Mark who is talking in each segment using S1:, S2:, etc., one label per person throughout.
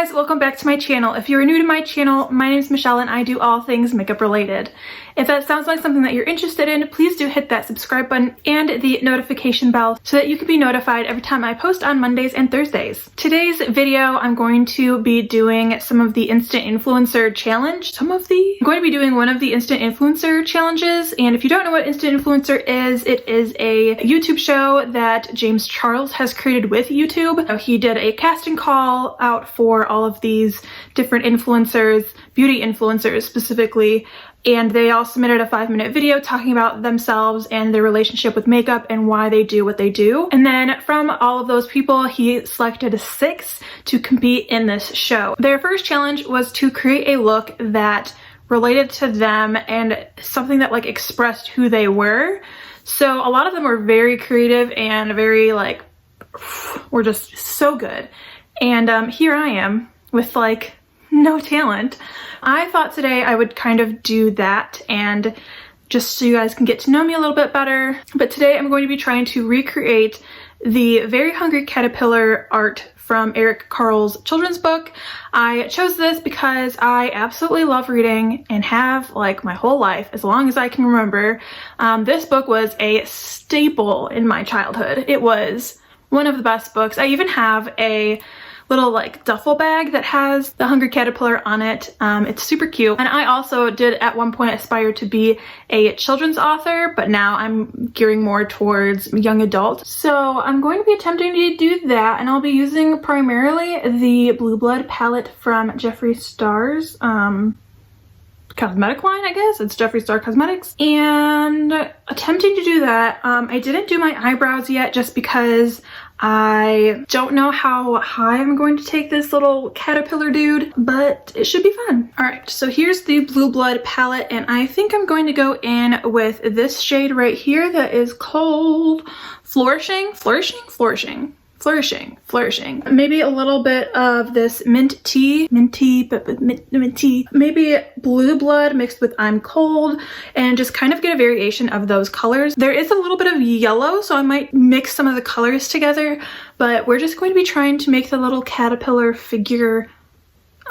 S1: guys, welcome back to my channel. If you're new to my channel, my name is Michelle and I do all things makeup related. If that sounds like something that you're interested in, please do hit that subscribe button and the notification bell so that you can be notified every time I post on Mondays and Thursdays. Today's video, I'm going to be doing some of the Instant Influencer Challenge. I'm going to be doing one of the Instant Influencer Challenges, and if you don't know what Instant Influencer is, it is a YouTube show that James Charles has created with YouTube. He did a casting call out for all of these different influencers, beauty influencers specifically, and they all submitted a 5-minute video talking about themselves and their relationship with makeup and why they do what they do. And then from all of those people, he selected 6 to compete in this show. Their first challenge was to create a look that related to them and something that like expressed who they were. So a lot of them were very creative and very like, were just so good. And here I am with like no talent. I thought today I would kind of do that and just so you guys can get to know me a little bit better. But today I'm going to be trying to recreate the Very Hungry Caterpillar art from Carle's children's book. I chose this because I absolutely love reading and have like my whole life, as long as I can remember. This book was a staple in my childhood. It was one of the best books. I even have a little like duffel bag that has the Hungry Caterpillar on it. It's super cute. And I also did at one point aspire to be a children's author, but now I'm gearing more towards young adult. So I'm going to be attempting to do that, and I'll be using primarily the Blue Blood palette from Jeffree Star's cosmetic line, I guess. It's Jeffree Star Cosmetics. And attempting to do that. I didn't do my eyebrows yet just because I don't know how high I'm going to take this little caterpillar dude, but it should be fun. All right, so here's the Blue Blood palette, and I think I'm going to go in with this shade right here that is called Flourishing. Maybe a little bit of this minty, maybe Blue Blood mixed with I'm Cold, and just kind of get a variation of those colors. There is a little bit of yellow, so I might mix some of the colors together, but we're just going to be trying to make the little caterpillar figure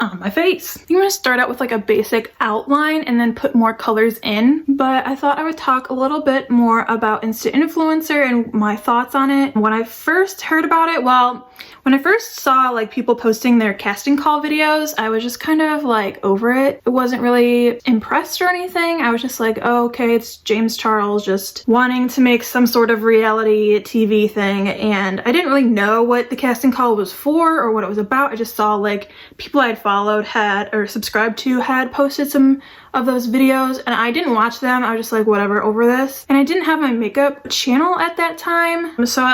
S1: on my face. I'm going to start out with like a basic outline and then put more colors in, but I thought I would talk a little bit more about Instant Influencer and my thoughts on it. When I first heard about it, well, when I first saw like people posting their casting call videos, I was just kind of like over it. I wasn't really impressed or anything. I was just like, oh, okay, it's James Charles just wanting to make some sort of reality TV thing, and I didn't really know what the casting call was for or what it was about. I just saw like people I'd followed or subscribed to had posted some of those videos, and I didn't watch them. I was just like, whatever, over this. And I didn't have my makeup channel at that time, so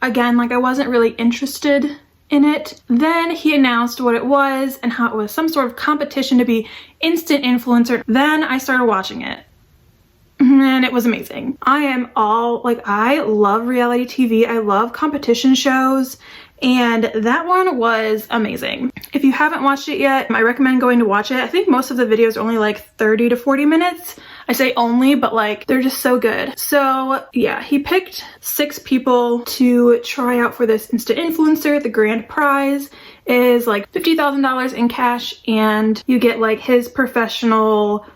S1: again, I wasn't really interested in it. Then he announced what it was and how it was some sort of competition to be Instant Influencer. Then I started watching it, and it was amazing. I love reality TV. I love competition shows, and that one was amazing. If you haven't watched it yet, I recommend going to watch it. I think most of the videos are only like 30 to 40 minutes. I say only, but like they're just so good. So yeah, he picked 6 people to try out for this Instant Influencer. The grand prize is like $50,000 in cash, and you get like his professional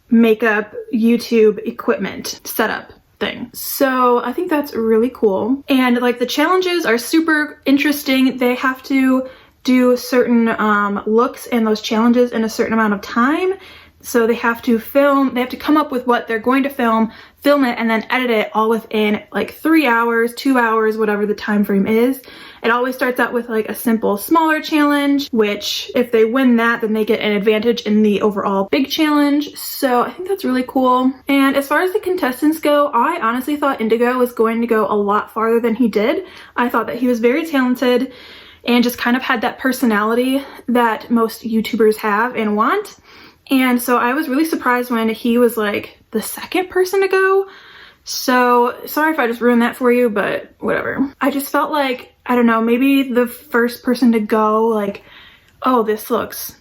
S1: makeup YouTube equipment setup thing. So I think that's really cool. And like the challenges are super interesting. They have to do certain looks and those challenges in a certain amount of time. So they have to come up with what they're going to film it, and then edit it all within like 3 hours, 2 hours, whatever the time frame is. It always starts out with like a simple smaller challenge, which if they win that, then they get an advantage in the overall big challenge. So I think that's really cool. And as far as the contestants go, I honestly thought Indigo was going to go a lot farther than he did. I thought that he was very talented and just kind of had that personality that most YouTubers have and want. And so I was really surprised when he was like the second person to go. So sorry if I just ruined that for you, but whatever. I just felt like, I don't know, maybe the first person to go, like, oh, this looks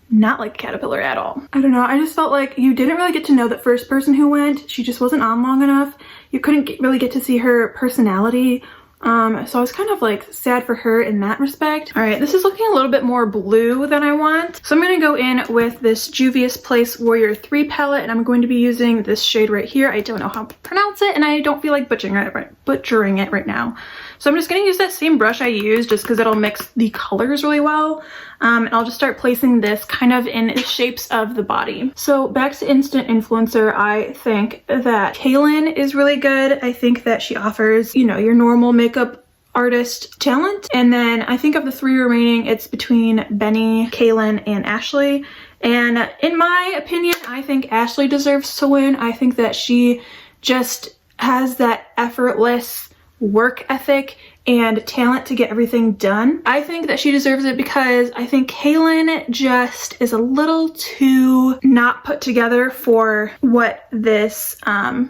S1: not like a caterpillar at all. I don't know, I just felt like you didn't really get to know that first person who went. She just wasn't on long enough. You couldn't really get to see her personality So I was kind of like sad for her in that respect. All right, this is looking a little bit more blue than I want. So I'm gonna go in with this Juvia's Place Warrior 3 palette, and I'm going to be using this shade right here. I don't know how to pronounce it, and I don't feel like butchering it right now. So I'm just gonna use that same brush I used just because it'll mix the colors really well. And I'll just start placing this kind of in the shapes of the body. So back to Instant Influencer, I think that Kaylin is really good. I think that she offers, you know, your normal makeup artist talent. And then I think of the 3 remaining, it's between Benny, Kaylin, and Ashley. And in my opinion, I think Ashley deserves to win. I think that she just has that effortless work ethic and talent to get everything done. I think that she deserves it because I think Kaylin just is a little too not put together for what this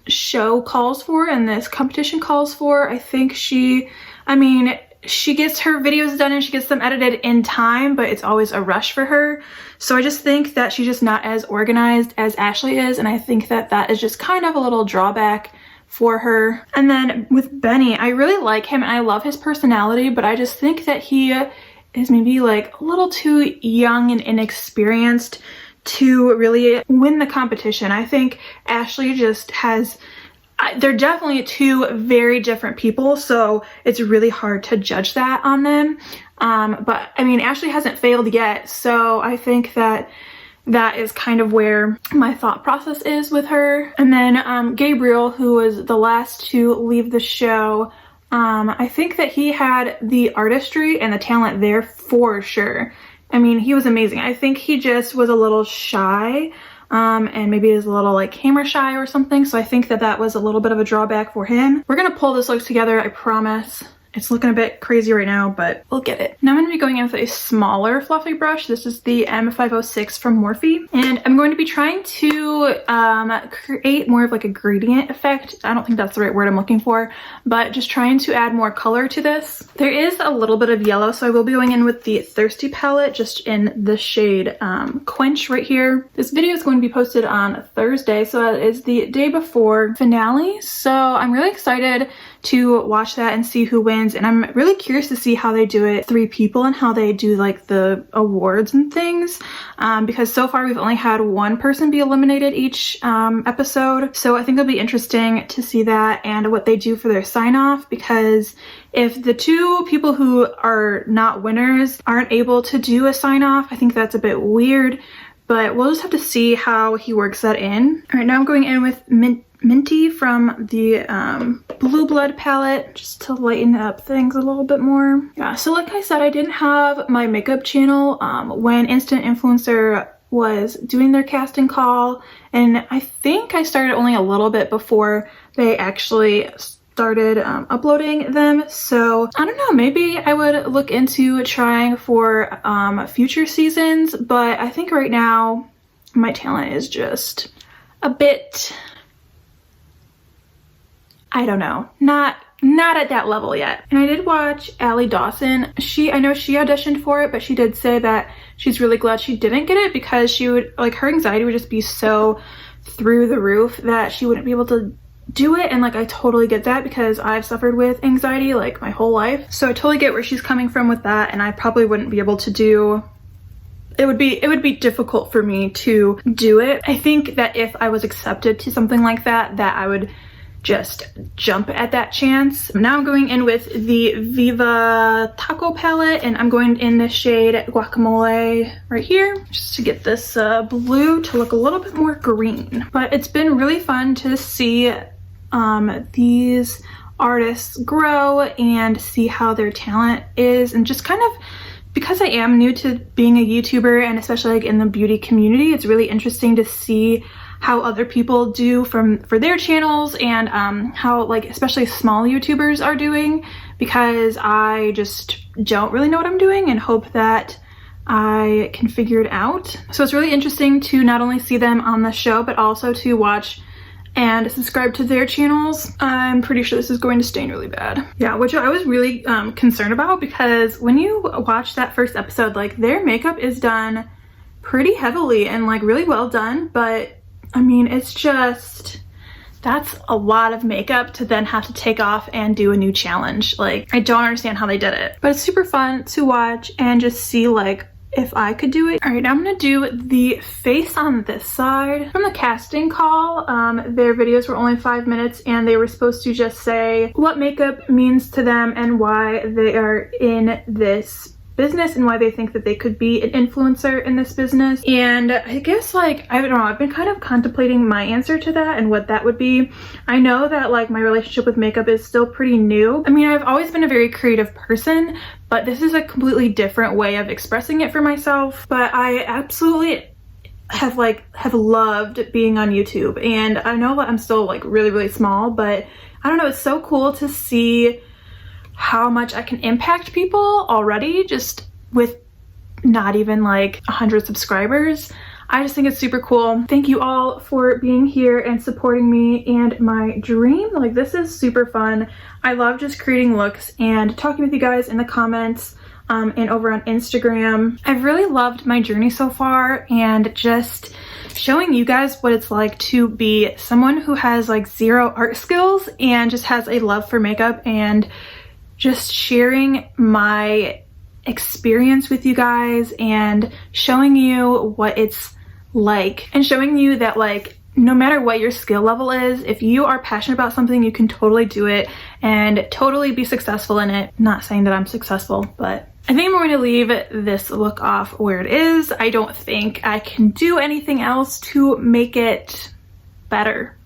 S1: show calls for and this competition calls for. I think she gets her videos done and she gets them edited in time, but it's always a rush for her. So I just think that she's just not as organized as Ashley is, and I think that that is just kind of a little drawback for her. And then with Benny, I really like him and I love his personality, but I just think that he is maybe like a little too young and inexperienced to really win the competition. I think Ashley just has, they're definitely 2 very different people, so it's really hard to judge that on them. But I mean, Ashley hasn't failed yet, so I think that that is kind of where my thought process is with her. And then Gabriel, who was the last to leave the show, I think that he had the artistry and the talent there for sure. I mean, he was amazing. I think he just was a little shy, and maybe is a little like camera shy or something. So I think that that was a little bit of a drawback for him. We're gonna pull this look together, I promise. It's looking a bit crazy right now, but we'll get it. Now I'm going to be going in with a smaller fluffy brush. This is the M506 from Morphe. And I'm going to be trying to create more of like a gradient effect. I don't think that's the right word I'm looking for, but just trying to add more color to this. There is a little bit of yellow, so I will be going in with the Thirsty palette, just in the shade Quench right here. This video is going to be posted on Thursday, so that is the day before finale. So I'm really excited to watch that and see who wins, and I'm really curious to see how they do it 3 people and how they do like the awards and things, because so far we've only had 1 person be eliminated each episode. So I think it'll be interesting to see that and what they do for their sign off, because if the 2 people who are not winners aren't able to do a sign off, I think that's a bit weird, but we'll just have to see how he works that in. All right, now I'm going in with Minty from the Blue Blood palette, just to lighten up things a little bit more. Yeah, so like I said, I didn't have my makeup channel when Instant Influencer was doing their casting call, and I think I started only a little bit before they actually started uploading them. So I don't know, maybe I would look into trying for future seasons, but I think right now my talent is just a bit, I don't know, not at that level yet. And I did watch Allie Dawson. I know she auditioned for it, but she did say that she's really glad she didn't get it because she would, like, her anxiety would just be so through the roof that she wouldn't be able to do it. And like, I totally get that because I've suffered with anxiety like my whole life. So I totally get where she's coming from with that, and I probably wouldn't be able to do it. Would be difficult for me to do it. I think that if I was accepted to something like that, I would just jump at that chance. Now I'm going in with the Viva Taco palette, and I'm going in the shade Guacamole right here, just to get this blue to look a little bit more green. But it's been really fun to see these artists grow and see how their talent is, and just kind of, because I am new to being a YouTuber, and especially like in the beauty community, it's really interesting to see how other people do for their channels, and how, like, especially small YouTubers are doing, because I just don't really know what I'm doing and hope that I can figure it out. So it's really interesting to not only see them on the show, but also to watch and subscribe to their channels. I'm pretty sure this is going to stain really bad. Yeah, which I was really concerned about, because when you watch that first episode, like, their makeup is done pretty heavily and like really well done, but I mean, it's just that's a lot of makeup to then have to take off and do a new challenge. Like, I don't understand how they did it, but it's super fun to watch and just see like if I could do it. All right, now I'm gonna do the face on this side. From the casting call, their videos were only 5 minutes and they were supposed to just say what makeup means to them and why they are in this business and why they think that they could be an influencer in this business. And I guess like, I don't know, I've been kind of contemplating my answer to that and what that would be. I know that like my relationship with makeup is still pretty new. I mean, I've always been a very creative person, but this is a completely different way of expressing it for myself. But I absolutely have loved being on YouTube, and I know that I'm still like really small, but I don't know, it's so cool to see how much I can impact people already just with not even like 100 subscribers. I just think it's super cool. Thank you all for being here and supporting me and my dream. Like, this is super fun. I love just creating looks and talking with you guys in the comments and over on Instagram. I've really loved my journey so far and just showing you guys what it's like to be someone who has like zero art skills and just has a love for makeup, and just sharing my experience with you guys and showing you what it's like, and showing you that like no matter what your skill level is, if you are passionate about something, you can totally do it and totally be successful in it. Not saying that I'm successful, but I think I'm going to leave this look off where it is. I don't think I can do anything else to make it better.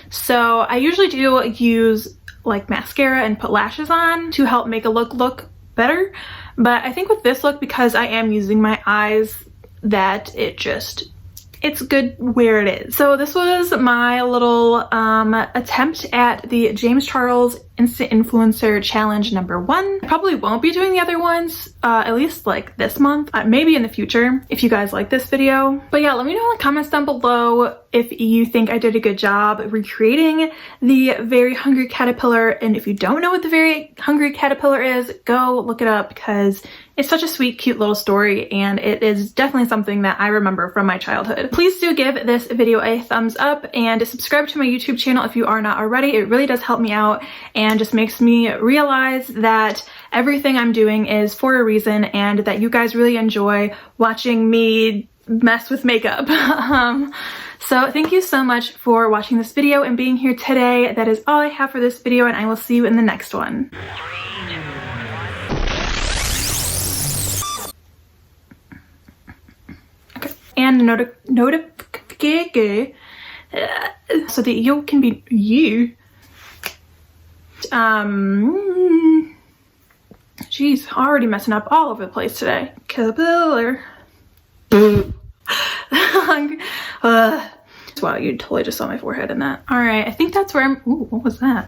S1: So I usually do use like mascara and put lashes on to help make a look better, but I think with this look, because I am using my eyes, that it's good where it is. So this was my little attempt at the James Charles Instant Influencer Challenge #1. I probably won't be doing the other ones, at least like this month, maybe in the future if you guys like this video. But yeah, let me know in the comments down below if you think I did a good job recreating the Very Hungry Caterpillar, and if you don't know what the Very Hungry Caterpillar is, go look it up because it's such a sweet, cute little story, and it is definitely something that I remember from my childhood. Please do give this video a thumbs up and subscribe to my YouTube channel if you are not already. It really does help me out and just makes me realize that everything I'm doing is for a reason and that you guys really enjoy watching me mess with makeup. So thank you so much for watching this video and being here today. That is all I have for this video, and I will see you in the next one. And notification so that you can be you. Jeez, already messing up all over the place today. Caterpillar. Wow, you totally just saw my forehead in that. All right, I think that's where I'm. Ooh, what was that?